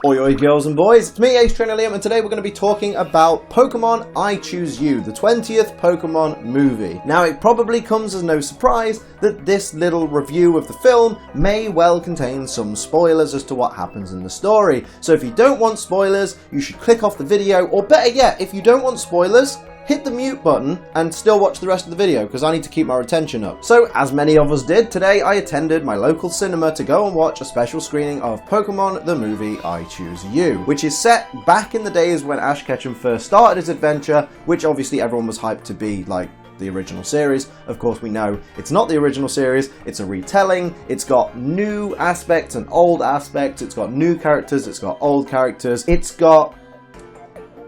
Oi oi girls and boys, it's me Ace Trainer Liam, and today we're going to be talking about Pokémon I Choose You, the 20th Pokémon movie. Now it probably comes as no surprise that this little review of the film may well contain some spoilers as to what happens in the story. So if you don't want spoilers, you should click off the video, or better yet, if you don't want spoilers, hit the mute button and still watch the rest of the video, because I need to keep my retention up. So, as many of us did, today I attended my local cinema to go and watch a special screening of Pokémon the movie I Choose You, which is set back in the days when Ash Ketchum first started his adventure, which obviously everyone was hyped to be like the original series. Of course we know it's not the original series, it's a retelling, it's got new aspects and old aspects, it's got new characters, it's got old characters, it's got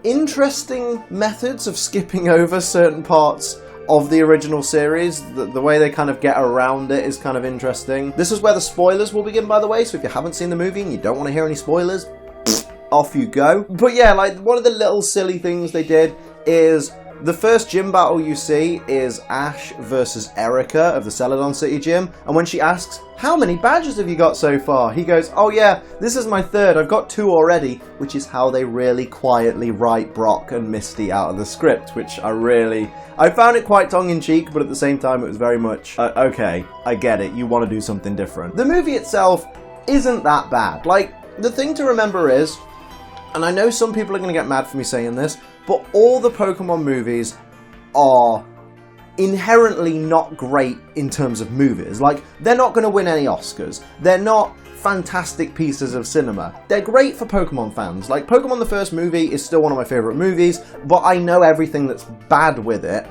interesting methods of skipping over certain parts of the original series. The way they kind of get around it is kind of interesting. This is where the spoilers will begin, by the way, so if you haven't seen the movie and you don't want to hear any spoilers, off you go. But yeah, like, one of the little silly things they did is the first gym battle you see is Ash versus Erica of the Celadon City gym, and when she asks, "How many badges have you got so far?" he goes, "Oh yeah, this is my third, I've got 2 already," which is how they really quietly write Brock and Misty out of the script, which I found it quite tongue-in-cheek, but at the same time it was very much, okay, I get it, you want to do something different. The movie itself isn't that bad. Like, the thing to remember is, and I know some people are going to get mad for me saying this, but all the Pokemon movies are inherently not great in terms of movies. Like, they're not going to win any Oscars. They're not fantastic pieces of cinema. They're great for Pokemon fans. Like, Pokemon the first movie is still one of my favourite movies, but I know everything that's bad with it.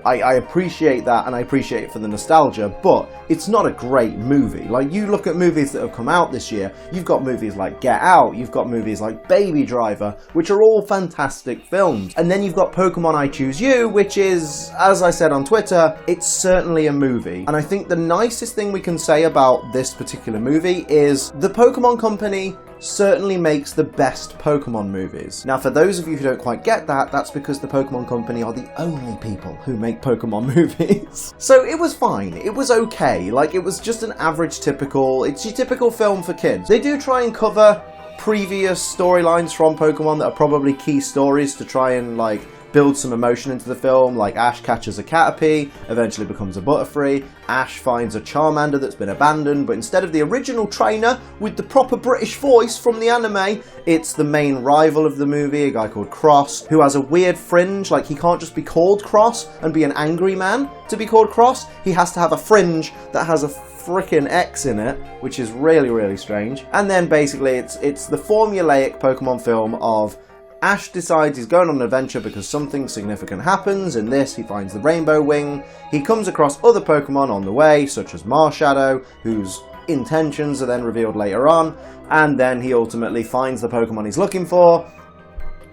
I appreciate that, and I appreciate it for the nostalgia, but it's not a great movie. Like, you look at movies that have come out this year, you've got movies like Get Out, you've got movies like Baby Driver, which are all fantastic films. And then you've got Pokémon I Choose You, which is, as I said on Twitter, it's certainly a movie. And I think the nicest thing we can say about this particular movie is the Pokémon Company certainly makes the best Pokemon movies. Now, for those of you who don't quite get that, that's because the Pokemon Company are the only people who make Pokemon movies. So it was fine, it was okay, like, it was just an average it's your typical film for kids. They do try and cover previous storylines from Pokemon that are probably key stories to try and, like, build some emotion into the film, like Ash catches a Caterpie, eventually becomes a Butterfree, Ash finds a Charmander that's been abandoned, but instead of the original trainer with the proper British voice from the anime, it's the main rival of the movie, a guy called Cross, who has a weird fringe. Like, he can't just be called Cross and be an angry man to be called Cross, he has to have a fringe that has a frickin' X in it, which is really, really strange. And then basically it's the formulaic Pokemon film of Ash decides he's going on an adventure because something significant happens. In this, he finds the Rainbow Wing. He comes across other Pokemon on the way, such as Marshadow, whose intentions are then revealed later on, and then he ultimately finds the Pokemon he's looking for.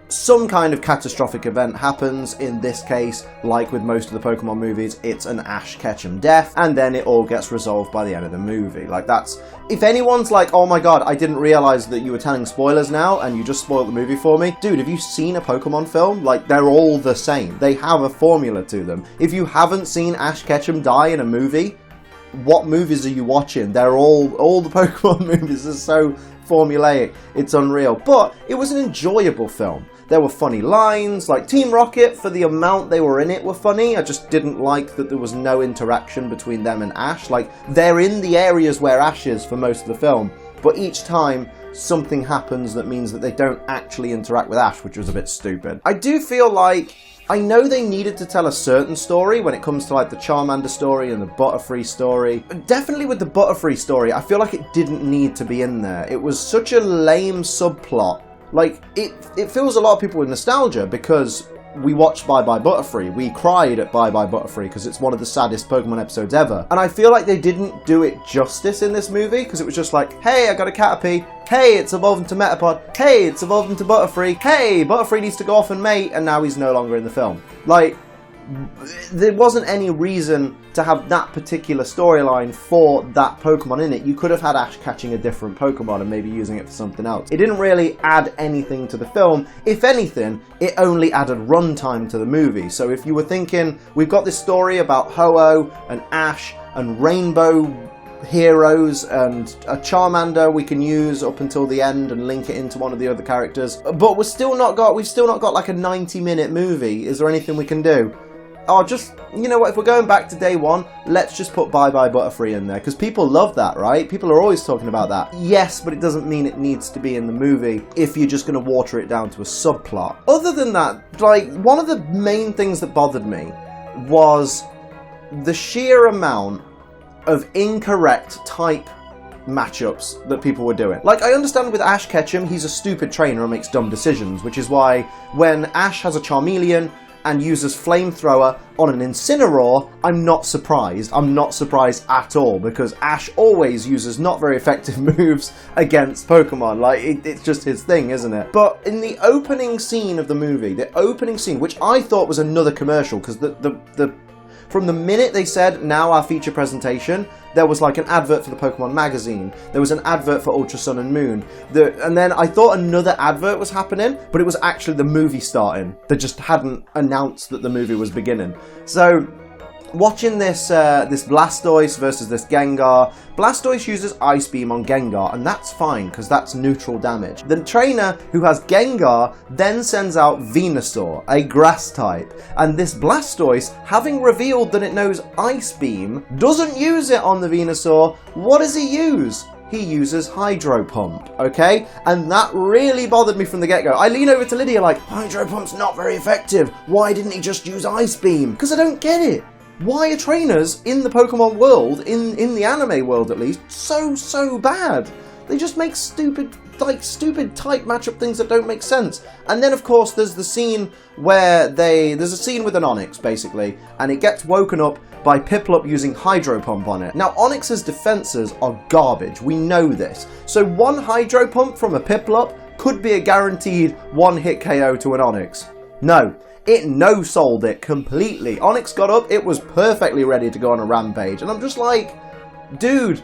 Some kind of catastrophic event happens. In this case, like with most of the Pokemon movies, it's an Ash Ketchum death, and then it all gets resolved by the end of the movie. Like, that's... If anyone's like, "Oh my god, I didn't realise that you were telling spoilers now, and you just spoiled the movie for me," dude, have you seen a Pokemon film? Like, they're all the same. They have a formula to them. If you haven't seen Ash Ketchum die in a movie, what movies are you watching? They're all the Pokemon movies are so formulaic, it's unreal. But it was an enjoyable film. There were funny lines, like Team Rocket, for the amount they were in it, were funny. I just didn't like that there was no interaction between them and Ash. Like, they're in the areas where Ash is for most of the film, but each time something happens that means that they don't actually interact with Ash, which was a bit stupid. I do feel like, I know they needed to tell a certain story when it comes to, like, the Charmander story and the Butterfree story. Definitely with the Butterfree story, I feel like it didn't need to be in there. It was such a lame subplot. Like, it fills a lot of people with nostalgia because we watched Bye Bye Butterfree. We cried at Bye Bye Butterfree because it's one of the saddest Pokemon episodes ever. And I feel like they didn't do it justice in this movie, because it was just like, hey, I got a Caterpie. Hey, it's evolved into Metapod. Hey, it's evolved into Butterfree. Hey, Butterfree needs to go off and mate, and now he's no longer in the film. Like, there wasn't any reason to have that particular storyline for that Pokemon in it. You could have had Ash catching a different Pokemon and maybe using it for something else. It didn't really add anything to the film. If anything, it only added runtime to the movie. So if you were thinking, we've got this story about Ho-Oh and Ash and Rainbow heroes, and a Charmander we can use up until the end and link it into one of the other characters. But we've still not got like a 90-minute movie. Is there anything we can do? Oh, just, you know what, if we're going back to day one, let's just put Bye Bye Butterfree in there, because people love that, right? People are always talking about that. Yes, but it doesn't mean it needs to be in the movie if you're just going to water it down to a subplot. Other than that, like, one of the main things that bothered me was the sheer amount of incorrect type matchups that people were doing. Like, I understand with Ash Ketchum, he's a stupid trainer and makes dumb decisions, which is why when Ash has a Charmeleon and uses Flamethrower on an Incineroar, I'm not surprised. I'm not surprised at all, because Ash always uses not very effective moves against Pokemon. Like, it's just his thing, isn't it? But in the opening scene of the movie, the opening scene, which I thought was another commercial, because from the minute they said, now our feature presentation, there was like an advert for the Pokemon magazine. There was an advert for Ultra Sun and Moon. And then I thought another advert was happening, but it was actually the movie starting. They just hadn't announced that the movie was beginning. So, watching this Blastoise versus this Gengar, Blastoise uses Ice Beam on Gengar, and that's fine, because that's neutral damage. The trainer who has Gengar then sends out Venusaur, a grass type, and this Blastoise, having revealed that it knows Ice Beam, doesn't use it on the Venusaur. What does he use? He uses Hydro Pump, okay? And that really bothered me from the get-go. I lean over to Lydia like, Hydro Pump's not very effective. Why didn't he just use Ice Beam? Because I don't get it. Why are trainers in the Pokemon world, in the anime world at least, so bad? They just make stupid type matchup things that don't make sense. And then of course there's the scene where there's a scene with an Onix basically, and it gets woken up by Piplup using Hydro Pump on it. Now Onix's defenses are garbage, we know this. So one Hydro Pump from a Piplup could be a guaranteed one-hit KO to an Onix. No. It no-sold it completely. Onix got up, it was perfectly ready to go on a rampage. And I'm just like, dude,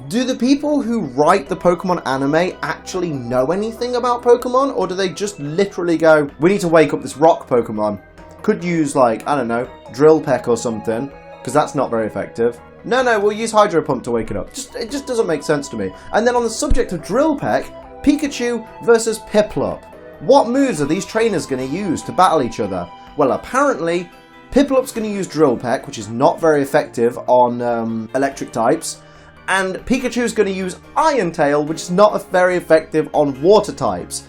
do the people who write the Pokemon anime actually know anything about Pokemon? Or do they just literally go, we need to wake up this rock Pokemon? Could use, like, I don't know, Drill Peck or something, because that's not very effective. No, we'll use Hydro Pump to wake it up. It just doesn't make sense to me. And then on the subject of Drill Peck, Pikachu versus Piplup. What moves are these trainers going to use to battle each other? Well, apparently, Piplup's going to use Drill Peck, which is not very effective on electric types, and Pikachu's going to use Iron Tail, which is not very effective on water types.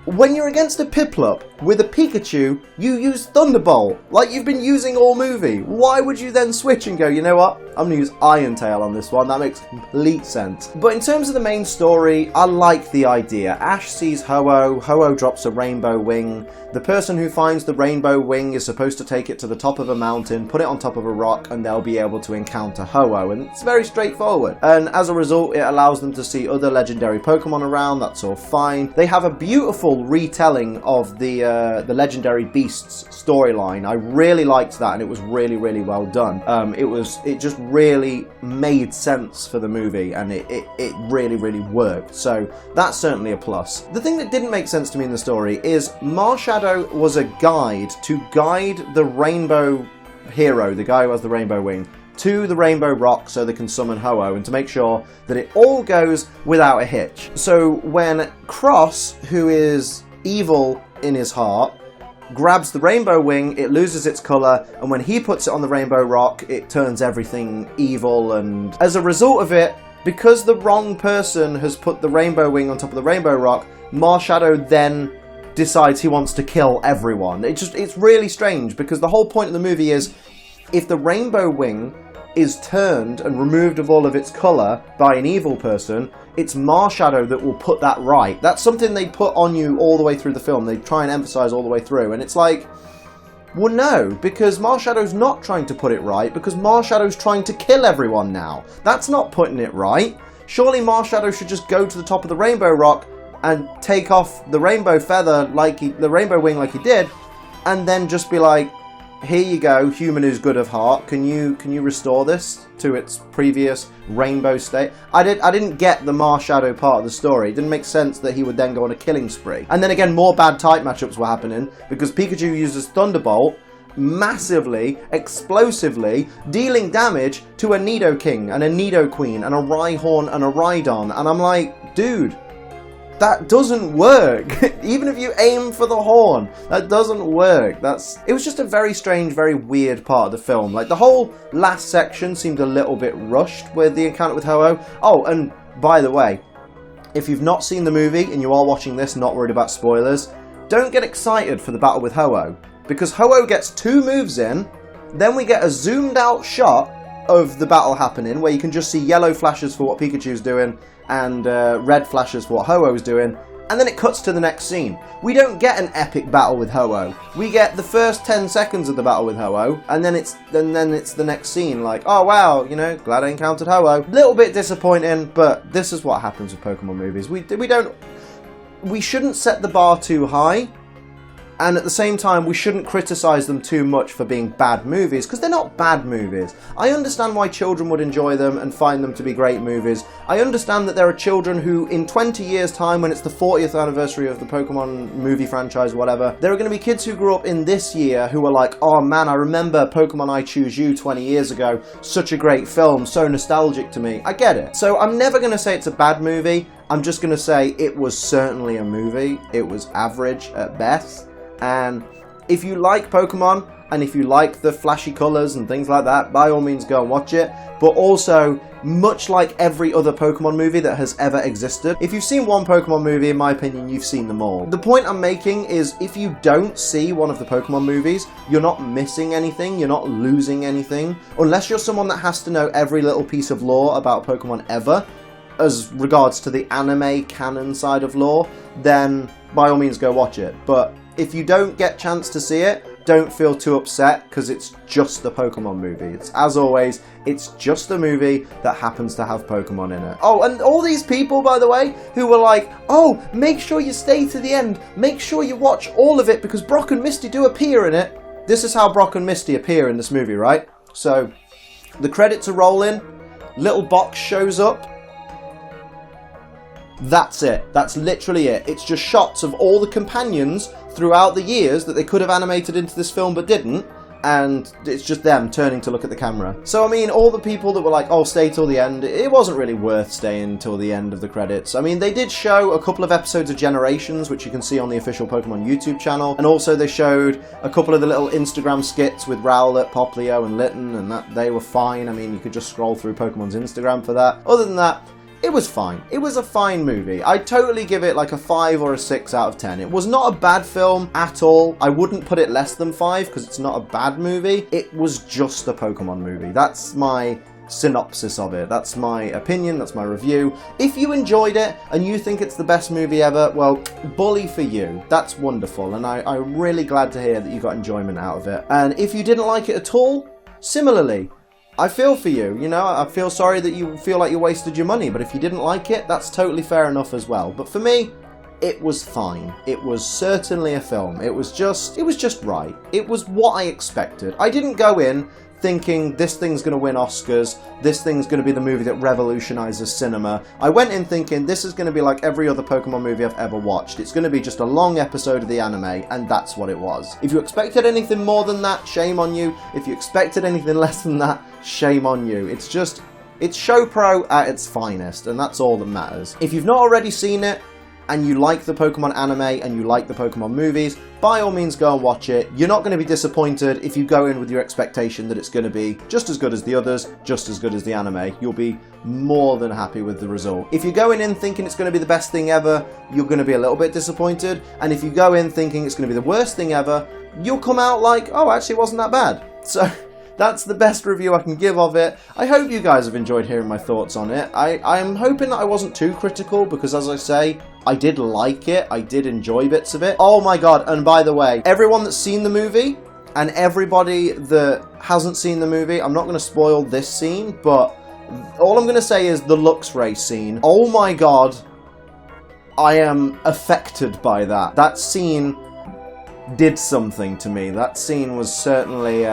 When you're against a Piplup with a Pikachu, you use Thunderbolt, like you've been using all movie. Why would you then switch and go, you know what, I'm going to use Iron Tail on this one? That makes complete sense. But in terms of the main story, I like the idea. Ash sees Ho-Oh, Ho-Oh drops a Rainbow Wing. The person who finds the Rainbow Wing is supposed to take it to the top of a mountain, put it on top of a rock, and they'll be able to encounter Ho-Oh. And it's very straightforward. And as a result, it allows them to see other legendary Pokemon around. That's all fine. They have a beautiful retelling of the legendary beasts storyline. I really liked that, and it was really well done. It just really made sense for the movie, and it really worked. So that's certainly a plus. The thing that didn't make sense to me in the story is Marshadow was a guide to guide the rainbow hero, the guy who has the rainbow wing, to the Rainbow Rock so they can summon Ho-Oh, and to make sure that it all goes without a hitch. So when Cross, who is evil in his heart, grabs the Rainbow Wing, it loses its colour, and when he puts it on the Rainbow Rock, it turns everything evil, and as a result of it, because the wrong person has put the Rainbow Wing on top of the Rainbow Rock, Marshadow then decides he wants to kill everyone. It's really strange, because the whole point of the movie is, if the Rainbow Wing is turned and removed of all of its colour by an evil person, it's Marshadow that will put that right. That's something they put on you all the way through the film. They try and emphasise all the way through, and it's like, well, no, because Marshadow's not trying to put it right, because Marshadow's trying to kill everyone now. That's not putting it right. Surely Marshadow should just go to the top of the Rainbow Rock and take off the Rainbow Feather, the Rainbow Wing like he did, and then just be like, here you go, human who's good of heart. Can you restore this to its previous rainbow state? I didn't get the Marshadow part of the story. It didn't make sense that he would then go on a killing spree. And then again, more bad type matchups were happening because Pikachu uses Thunderbolt, massively, explosively dealing damage to a Nidoking and a Nidoqueen and a Rhyhorn and a Rhydon, and I'm like, dude, that doesn't work. Even if you aim for the horn, that doesn't work. It was just a very strange, very weird part of the film. Like, the whole last section seemed a little bit rushed with the encounter with Ho-Oh. Oh, and by the way, if you've not seen the movie and you are watching this, not worried about spoilers, don't get excited for the battle with Ho-Oh, because Ho-Oh gets 2 moves in, then we get a zoomed out shot of the battle happening where you can just see yellow flashes for what Pikachu's doing and red flashes for what Ho-Oh's doing, and then it cuts to the next scene. We don't get an epic battle with Ho-Oh. We get the first 10 seconds of the battle with Ho-Oh, and then it's the next scene, like, oh wow, you know, glad I encountered Ho-Oh. Little bit disappointing, but this is what happens with Pokemon movies. We shouldn't set the bar too high, and at the same time, we shouldn't criticize them too much for being bad movies, because they're not bad movies. I understand why children would enjoy them and find them to be great movies. I understand that there are children who, in 20 years' time, when it's the 40th anniversary of the Pokemon movie franchise, whatever, there are going to be kids who grew up in this year who are like, oh man, I remember Pokemon I Choose You 20 years ago. Such a great film, so nostalgic to me. I get it. So I'm never going to say it's a bad movie. I'm just going to say it was certainly a movie. It was average at best. And if you like Pokemon, and if you like the flashy colours and things like that, by all means go and watch it. But also, much like every other Pokemon movie that has ever existed, if you've seen one Pokemon movie, in my opinion, you've seen them all. The point I'm making is, if you don't see one of the Pokemon movies, you're not missing anything, you're not losing anything. Unless you're someone that has to know every little piece of lore about Pokemon ever, as regards to the anime canon side of lore, then by all means go watch it. But if you don't get a chance to see it, don't feel too upset, because it's just the Pokemon movie. As always, it's just a movie that happens to have Pokemon in it. Oh, and all these people, by the way, who were like, oh, make sure you stay to the end, make sure you watch all of it, because Brock and Misty do appear in it. This is how Brock and Misty appear in this movie, right? So, the credits are rolling, little box shows up. That's it. That's literally it. It's just shots of all the companions throughout the years that they could have animated into this film but didn't, and it's just them turning to look at the camera. So, I mean, all the people that were like, oh, stay till the end, it wasn't really worth staying till the end of the credits. I mean, they did show a couple of episodes of Generations, which you can see on the official Pokemon YouTube channel, and also they showed a couple of the little Instagram skits with Rowlet, Poplio, and Litten, and that they were fine. I mean, you could just scroll through Pokemon's Instagram for that. Other than that, it was fine. It was a fine movie. I'd totally give it like a 5 or a 6 out of 10. It was not a bad film at all. I wouldn't put it less than 5 because it's not a bad movie. It was just a Pokemon movie. That's my synopsis of it. That's my opinion. That's my review. If you enjoyed it and you think it's the best movie ever, well, bully for you. That's wonderful. And I'm really glad to hear that you got enjoyment out of it. And if you didn't like it at all, similarly, I feel for you, you know, I feel sorry that you feel like you wasted your money, but if you didn't like it, that's totally fair enough as well. But for me, it was fine. It was certainly a film. It was just right. It was what I expected. I didn't go in thinking this thing's going to win Oscars, this thing's going to be the movie that revolutionizes cinema. I went in thinking this is going to be like every other Pokemon movie I've ever watched. It's going to be just a long episode of the anime, and that's what it was. If you expected anything more than that, shame on you. If you expected anything less than that, shame on you. It's show pro at its finest, and that's all that matters. If you've not already seen it, and you like the Pokemon anime and you like the Pokemon movies, by all means go and watch it. You're not going to be disappointed if you go in with your expectation that it's going to be just as good as the others, just as good as the anime. You'll be more than happy with the result. If you're going in thinking it's going to be the best thing ever, you're going to be a little bit disappointed. And if you go in thinking it's going to be the worst thing ever, you'll come out like, oh, actually it wasn't that bad. So that's the best review I can give of it. I hope you guys have enjoyed hearing my thoughts on it. I'm hoping that I wasn't too critical, because as I say, I did like it. I did enjoy bits of it. Oh my god, and by the way, everyone that's seen the movie and everybody that hasn't seen the movie, I'm not going to spoil this scene, but all I'm going to say is the Lux Ray scene. Oh my god, I am affected by that. That scene did something to me. That scene was certainly...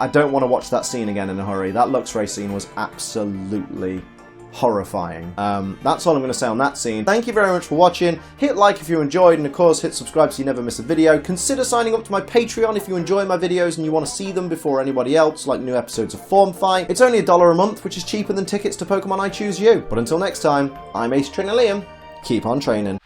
I don't want to watch that scene again in a hurry. That Lux Ray scene was absolutely horrifying. That's all I'm going to say on that scene. Thank you very much for watching. Hit like if you enjoyed, and of course hit subscribe so you never miss a video. Consider signing up to my Patreon if you enjoy my videos and you want to see them before anybody else, like new episodes of Form Fight. It's only $1 a month, which is cheaper than tickets to Pokemon I Choose You. But until next time, I'm Ace Trainer Liam. Keep on training.